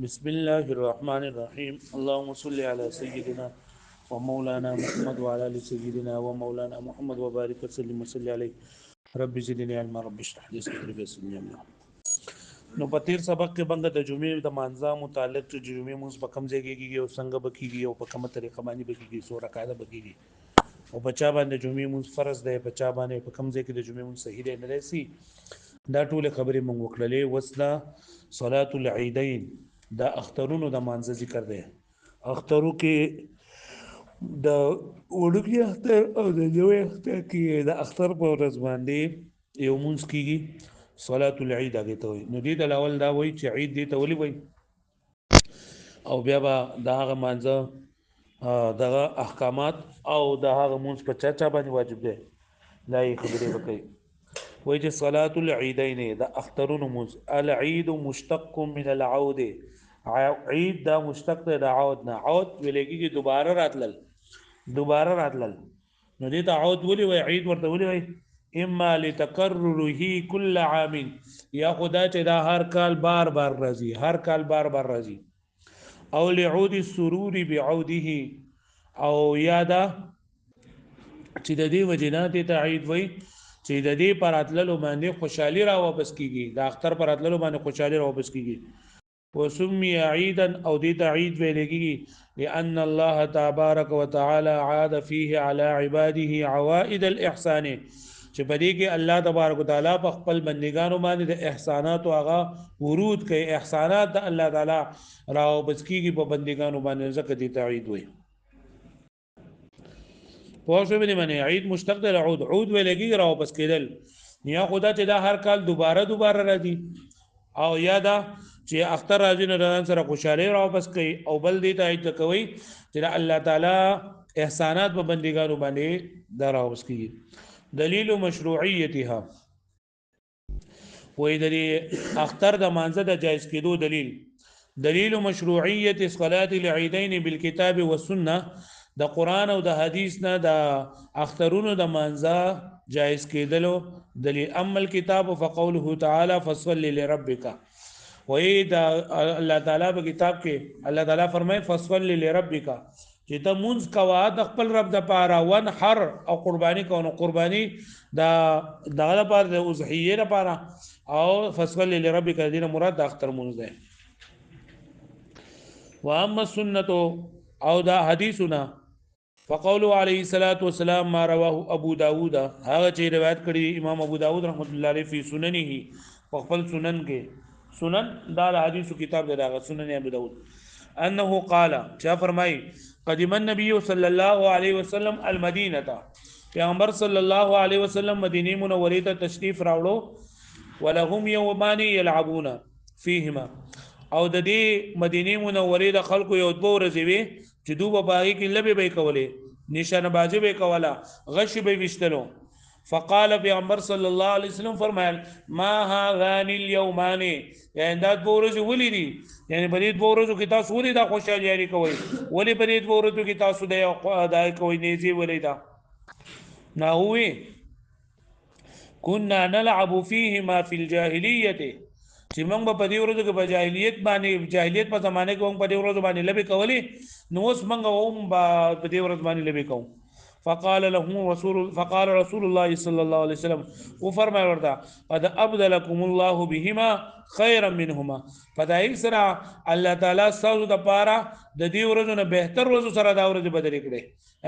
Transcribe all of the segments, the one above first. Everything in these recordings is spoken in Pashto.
بسم الله الرحمن الرحيم اللهم صل على سيدنا ومولانا محمد وعلى ال سيدنا ومولانا محمد وبارك وسلم وصل عليه رب زدني علما رب اشرح لي صدري ويسر لي امري. نو په تیر سبق کې بنګ د جمعې د مانځه متعلق چې جمعې موږ په کوم ځای کې کیږي او څنګه بکیږي او په کومه طریقه باندې بکیږي سو رکعاته بکیږي او په چا باندې جمعې موږ فرض دی په چا باندې په کوم ځای کې د جمعې موږ صحیح دی نه رسي دا ټول خبرې موږ وکړلې وسدا صلات العیدین دا اخترونو د مانځه ذکر دی اخترو کې د وړوکی اختر او د لوی اختر کې د اختر په ورځ باندې یو مونږ کیږي صلات العید هغه ته وي نو دې د اول دا وایي چې عید دې ته ولي وایي او بیا به دا هغه مانځه دغه احکامات او د هغه مونږ په چا باندې واجب دی دا یې خبرې وکړي وایي چې صلات العیدین د اخترونو مونږ العید مشتق من العود عید دا مشتق دی د عود نه عود ویلېږي دوباره راتلل نو دې ته عود ولي وای عید ورته ولي وای اما لتکرره كل عام یا خدا چې دا هر کال بار بار راځي او لعود السرور بعوده او یادا چې د دې وجنات ته عید وای چې د دې پر اتللو باندې خوشحالي را واپس کیږي د اختر پر اتللو باندې خوشحالي را واپس کیږي وسمي عيدا او دي عيد ویلګي لان الله تبارك وتعالى عاد فيه على عباده عوائد الاحسان چې په دې کې الله تبارک وتعالى په خپل بندګانو باندې د احسانات او هغه ورود کوي احسانات د الله تعالی راو بس کیږي په بندګانو باندې زکه دي تعید وي په شو باندې معنی عید مشتق د عود ویلګي راو بس کېدل یا خدا چې دا هر کال دوباره راځي او یادا چې اختر راځي نه ران سره خوشاله را واپس کوي او بل دې ته ایت کوي چې الله تعالی احسانات په بندګانو باندې درا واپس کوي دلیل مشروعیتها وې د اختر د مانزه د جایز کېدو دلیل مشروعیت صلاه العیدین بالکتاب والسنه د قران او د حدیث نه د اخترونو د مانزه جایز کېدلو دلیل اما الكتاب فقوله تعالی فصل لربک وې دا الله تعالی په کتاب کې الله تعالی فرمایي فصل لربک چې ته مونږ کوا د خپل رب د پاره ون حر او قرباني کوو قرباني دا دغه لپاره د اضحیه لپاره او فصل لربک دینه مراد د اختر مونږ ده واما السنه او دا حدیثنا فقول علیه الصلاۃ والسلام ما رواه ابو داود هغه چې روایت کړی امام ابو داود رحمت الله علیه فی سننه خپل سنن کې سنن دا حدیث کتاب دی دا سنن ابو داود انه قال چا فرمای قدم النبي صلی الله علیه وسلم المدینه پیغمبر صلی الله علیه وسلم مدینه منوره ته تشریف راوړو ولهم یومان یلعبون فیهما او د دې مدینه منوره د خلکو یو دوه ورځې وي چې دوی په باغی کې لبه به کولې نشانه بازی به کوله غش به وشتلو فقال پیغمبر صلی الله علیه وسلم فرمایل ما هذان اليومان یعنی دا دوه ورځې ولې دي یعنی په دې دوه ورځو کې تاسو ولې دا خوشاله یاري کوئ ولې په دې دوه ورځو کې تاسو دا کوئ نيزي ولې دا ناوي كنا نلعب فيهما في الجاهليه چې موږ په دې ورځو کې په جاهلیت په زمانه کې موږ په دې ورځو باندې لبي کولې نو اوس موږ هم په دې ورځ باندې لبي کوو فقال رسول الله صلى الله عليه وسلم وفرمای ورته قد ابدلكم الله بهما خيرا منهما فدای سره الله تعالی تاسو د پاره د دې ورځو نه بهتر ورځو سره دا ورځ بدل کړي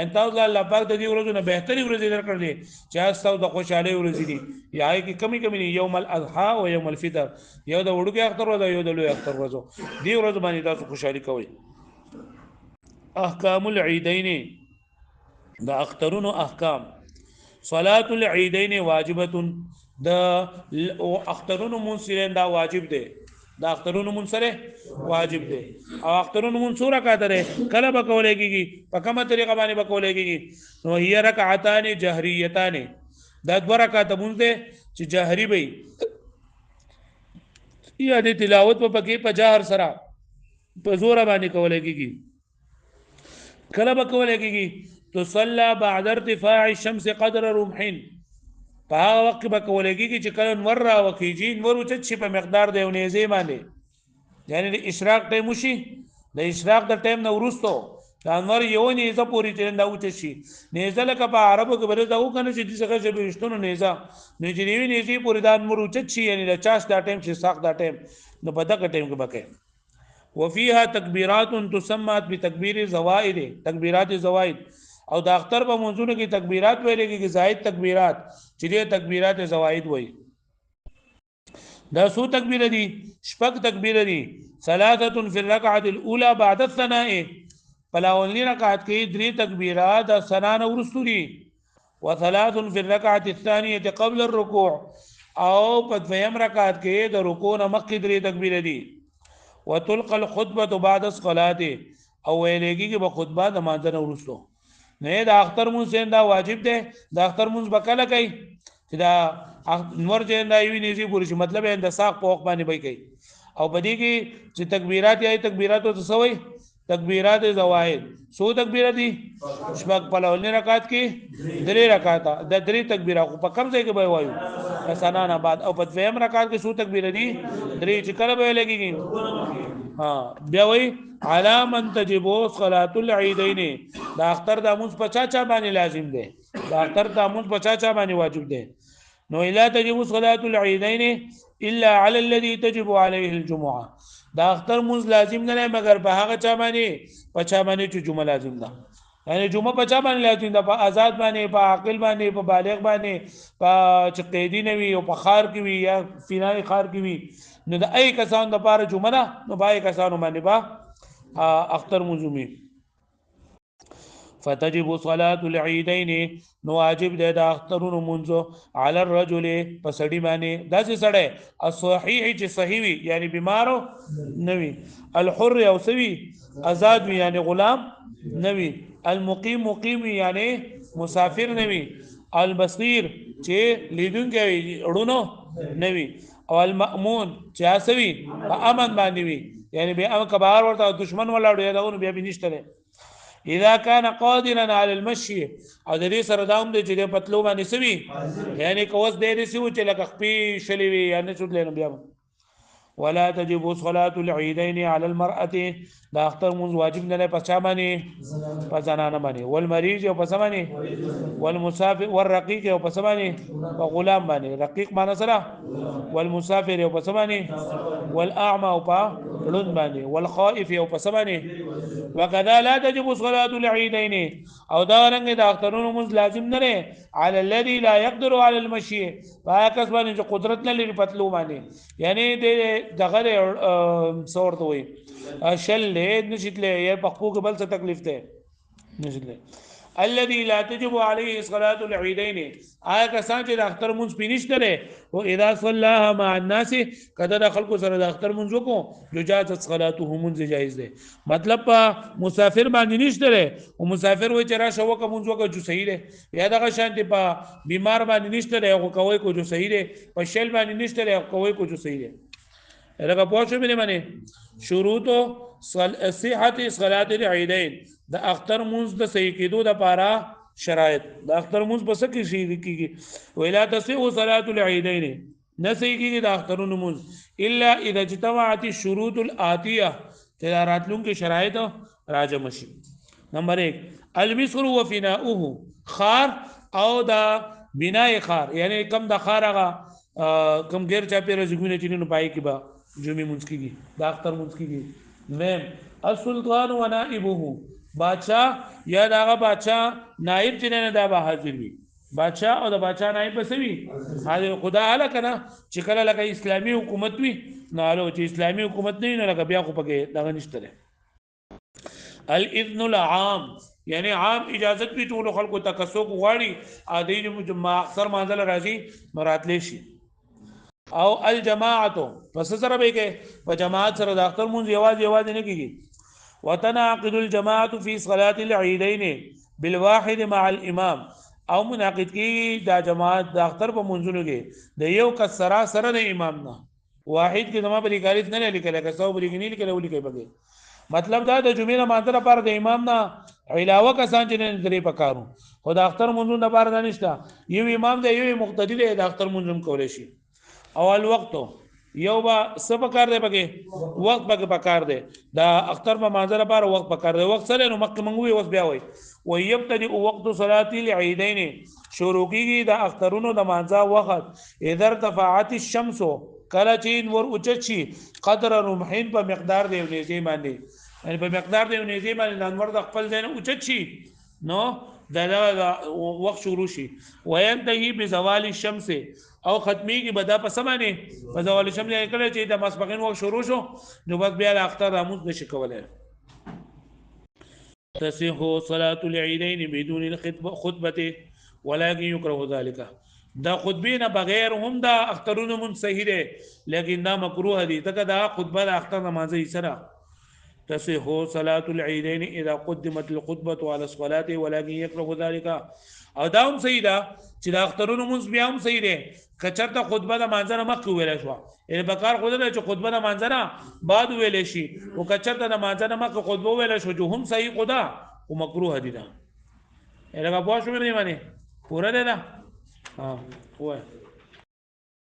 ان تاسو الله پاک د دې ورځو نه بهتري ورځې درکړي چې تاسو د خوشاله ورځې دي یا کې کمی یوم الاضحى او یوم الفطر یو د وړوکی اختر ورځ یو د لوی اختر ورځ دې ورځ باندې تاسو خوشالي کوئ احکام العیدین د اخترونو احکام صلاه العیدین واجبه د اخترونو منصرین دا واجب دی دا اخترونو منصره واجب دی او اخترونو منصوره کاته کله به کولای کیږي په کومه طریقه باندې به کولای کیږي نو هي رکعتان جهریتان دا دوه رکعات مونږ دي چې جهری وي یا د تلاوت په پکې په جهر سره په زور باندې کولای کیږي کله به کولای کیږي تصلى بعد ارتفاع الشمس قدر رمح په هغه وخت به کولای کیږي چې کله نور را وکیږي نور چې په مقدار د یو نیزه باندې یعنی د اشراق ټیم وشي د اشراق د ټیم نه وروستو د انور یو نیزه پورې چې دا اوچ شي نیزه لکه په عربو کې بل دا وکنه چې دغه شی بهشتونو نیزه نو چې نیوی نیزه پورې دا انور اوچ شي یعنی د چاش دا ټیم چې ساق دا ټیم نو په دغه ټیم کې بکې وفيها تکبیرات تسمات بتکبیر زوائد تکبیرات زوائد او د اختر په منځونو کې تکبیرات ویل کېږي زائد تکبیرات چې دې تکبیرات زوائد وایي دا سو تکبیر دي شپږ تکبیر دي ثلاثه فی الركعه الاولى بعد الثناء فلاولنی رکعت کې درې تکبیرات د ثنا نه ورستو دي وثلاث فی الركعه الثانيه قبل الركوع او په دویم رکعت کې د رکوع نه مخکې درې تکبیر دي وتلقى الخطبه بعد الصلاه او ویلېږي په خطبه د مانځنه ورستو نه د اختر مونږ دا واجب دی د اختر مونږ بکله کوي چې دا نور چې دا یوی نيزي پوری شي مطلب یې د ساق په وخت باندې به کوي او بدی کې چې تکبیرات یا تکبیرات او تسوي تکبیرات زوائد سو تکبیرات دي شپږ په لولنی رکعت کې درې رکعات د درې تکبیرات په کم ځای کې به وایو سنا نه بعد او په دویم رکعت کې سو تکبیرات دي درې چې کله به لګيږي ها بیا وایي علا من تجب صلاه العيدين دا اختر د مونږ په چا باندې لازم دی دا اختر د مونږ په چا باندې واجب دی نو لا تجب صلاه العيدين الا على الذي تجب عليه الجمعه دا اختر مونږ لازم نه مگر په هغه چا باندې په چا باندې چې جمعه لازم ده یعنی جمعه په چا باندې لازم ده په آزاد باندې په عاقل باندې په بالغ باندې په چې قیدی نه وي او په خار کې وي یا فینای خار کې وي نو د اي کسان د پاره جمعه ده نو بای کسانو باندې با اختر مزومي فتجب صلاه العيدين نو واجب ده د اخترونو منځو على الرجل پسړی باندې داسې سړی الصحيح چې صحیح وي یعنی بیمارو نوي الحر او سوي آزاد وي یعنی غلام نوي المقيم مقيم یعنی مسافر نوي البصير چې لیدونکي وي اړونو نوي او المأمون چې اسوي په امن باندې وي یعنی به ام کبار ورته دشمن ولاړ یا دغه بیا بنشته اذا كان قادرا على المشي او د دې سره داوم د چې په تلو باندې سوي یعنی کوس دې سوي چې لکه خپې شلې وي یا نه چود لنه بیا ولا تجب صلاه العيدين على المراه دا اختر منځ واجب نه پچا باندې پځانانه باندې والمريض او پسمانه والمسافر والرقيق او پسمانه وغلام باندې رقيق معنی سره والمسافر او پسمانه والاعمى او پلون باندې والخائف او پسمانه وكذا لا تجب صلاه العيدين او دا رنګ د اخترونو منځ لازم نه على الذي لا يقدر على المشي فاکس باندې قدرت نه لري پتلو باندې یعنی د دغه صورت وي شل نشتله یا پخپو کې بل څه تکلیف ده نشتله الذي لا تجب عليه صلاه العيدين آیا کسان چې د اختر مونږ پینشته ده او اذا صلاها مع الناس کله د خلکو سره د اختر مونږ کو جاءت صلاته مونږ جایز ده مطلب مسافر باندې نشته ده او مسافر وای چې راشه وک مونږ کو جو صحیح ده یا دغه شانتي په بیمار باندې نشته ده او کوي کو جو صحیح ده په شل باندې نشته ده او کوي کو جو صحیح ده لکه پوښتنه مې معنی شروط صحت صلاه العيدين د اختر منځ د صحیح کېدو د پاره شرایط د اختر منځ په څه کې شي کېږي ویلا تصيح صلاه العيدين نه صحیح کېږي د اخترونو منځ الا اذا اجتمعت الشروط الاتيه تلاراتلون کې شرایط راجم شي نمبر 1 المصر وفناؤه خار او د بناء خار یعنی کم د خار هغه کم غیر چا پیره زګونه چینو پای کې با جمعې منځ کېږي د اختر منځ کېږي نیم السلطان ونائبه بادشاہ یا داغه بادشاہ نائب چې نه دا به حاضر وي بادشاہ او د بادشاہ نائب بسوي حاضر خدا اعلی کنه چې کله لکه اسلامي حکومت وي نو الو چې اسلامي حکومت نه نه لکه بیا خو پکې دغه نشته الاذن العام یعنی عام اجازت وی ټول خلکو تکسو غواړي ادي ما اکثر منزل راځي مراتلی شي او الجماعت پس سره به کې په جماعت سره د اختر مونږ یواز نه کیږي وتناقض الجماعه في صلاه العيدين بالواحد مع الامام او مناقض کی دا جماعت د اختر په منځونو کې د یو کس سره د امام نه واحد کې دما په لیکل نه لیکل که څو بریګنی لیکل ولیکي بګي مطلب دا د جمعې نه مانځه لپاره د امام نه علاوه کسان چې نه درې پکارو خو د اختر منځونو لپاره نه نشته یو امام دی یو مقتدی دی د اختر منځم کولای شي اول وخت یو با څه پکار دی پکې وخت پکې پکار دی دا اختر په مانځه لپاره وخت پکار دی وخت سره نو مخکې مونږ وي اوس بیا وي ويبتدئ وقت صلاه العيدين شروع کیږي د اخترونو د مانځه وخت اذا ارتفعت الشمس کله چې نور اوچت شي قدر رمحین په مقدار دی نیزه باندې یعنی په مقدار دی نیزه باندې انور د خپل ځای نه اوچت شي نو دا وخت شروع شي وينتهي بزوال الشمس او ختمي کی بدا په سمانه په زوال الشمس کله چې د مسبقین وخت شروع شو نو بس بیا د اختر راموز نشي کولای تصح صلاه العيدين بدون الخطبه ولكن يكره ذلك دا خطبه نه بغیر هم دا اخترونه من صحیح ده لیکن دا مکروه دي ځکه دا خطبه د اختر نمازي سره تصح صلاه العيدين اذا قدمت الخطبه على الصلاه ولكن يكره ذلك او دا هم صحیح ده چې د اخترونو منځ بیا هم صحیح ده کچرته خطبه د مانځنه مخکې ویل شو یعنی بکار خو ده چې خطبه د مانځنه بعد ویل شي او کچرته د مانځنه مخکې خطبه ویل شو جو هم صحیح خدا او مکروه دي دا الګه پوه شو مې باندې پورا ده دا ها وای